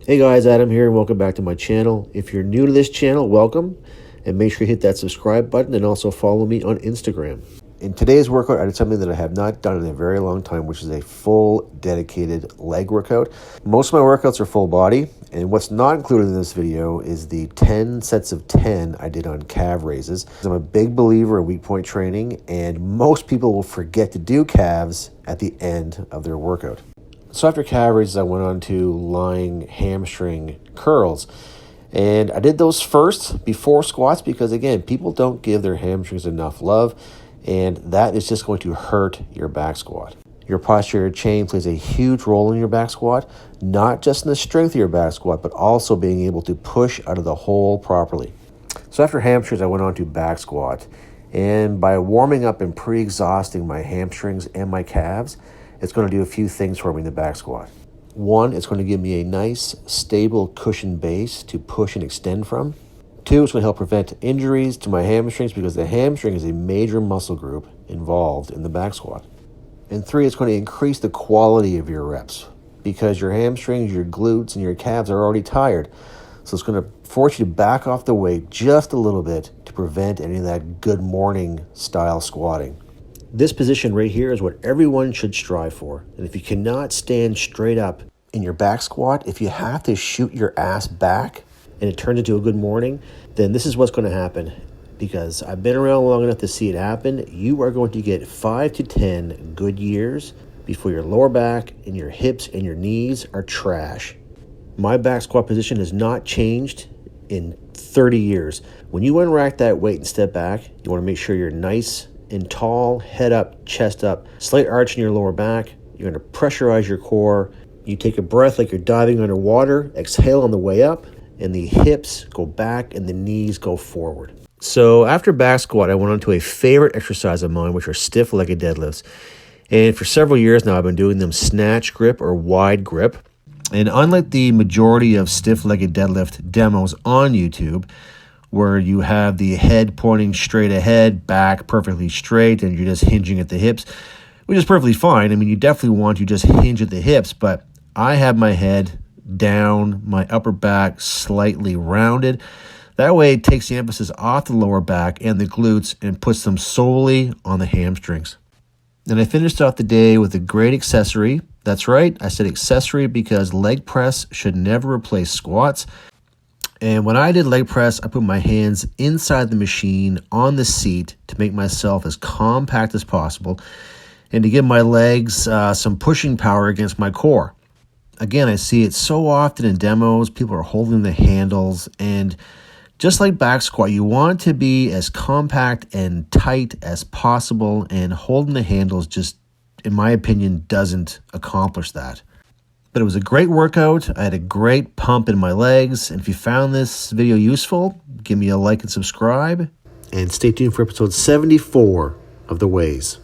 Hey guys, Adam here and welcome back to my channel. If you're new to this channel, welcome, and make sure you hit that subscribe button and also follow me on Instagram. In today's workout, I did something that I have not done in a very long time, which is a full dedicated leg workout. Most of my workouts are full body, and what's not included in this video is the 10 sets of 10 I did on calf raises. I'm a big believer in weak point training, and most people will forget to do calves at the end of their workout. So after calf raises, I went on to lying hamstring curls. And I did those first before squats because, again, people don't give their hamstrings enough love, and that is just going to hurt your back squat. Your posterior chain plays a huge role in your back squat, not just in the strength of your back squat, but also being able to push out of the hole properly. So after hamstrings, I went on to back squat. And by warming up and pre-exhausting my hamstrings and my calves, it's going to do a few things for me in the back squat. One, it's going to give me a nice, stable cushion base to push and extend from. Two, it's going to help prevent injuries to my hamstrings because the hamstring is a major muscle group involved in the back squat. And three, it's going to increase the quality of your reps because your hamstrings, your glutes, and your calves are already tired. So it's going to force you to back off the weight just a little bit to prevent any of that good morning style squatting. This position right here is what everyone should strive for. And if you cannot stand straight up in your back squat, if you have to shoot your ass back and it turns into a good morning, then this is what's going to happen. Because I've been around long enough to see it happen. You are going to get 5 to 10 good years before your lower back and your hips and your knees are trash. My back squat position has not changed in 30 years. When you unrack that weight and step back, you want to make sure you're nice and tall, head up, chest up, slight arch in your lower back. You're going to pressurize your core. You take a breath like you're diving underwater, exhale on the way up, and the hips go back and the knees go forward. So after back squat, I went on to a favorite exercise of mine, which are stiff-legged deadlifts. And for several years now, I've been doing them snatch grip or wide grip. And unlike the majority of stiff-legged deadlift demos on YouTube, where you have the head pointing straight ahead, back perfectly straight, and you're just hinging at the hips, which is perfectly fine. I mean, you definitely want to just hinge at the hips, but I have my head down, my upper back slightly rounded. That way it takes the emphasis off the lower back and the glutes and puts them solely on the hamstrings. And I finished off the day with a great accessory. That's right, I said accessory because leg press should never replace squats. And when I did leg press, I put my hands inside the machine on the seat to make myself as compact as possible and to give my legs some pushing power against my core. Again, I see it so often in demos. People are holding the handles, and just like back squat, you want to be as compact and tight as possible, and holding the handles just, in my opinion, doesn't accomplish that. But it was a great workout. I had a great pump in my legs. And if you found this video useful, give me a like and subscribe. And stay tuned for episode 74 of The Ways.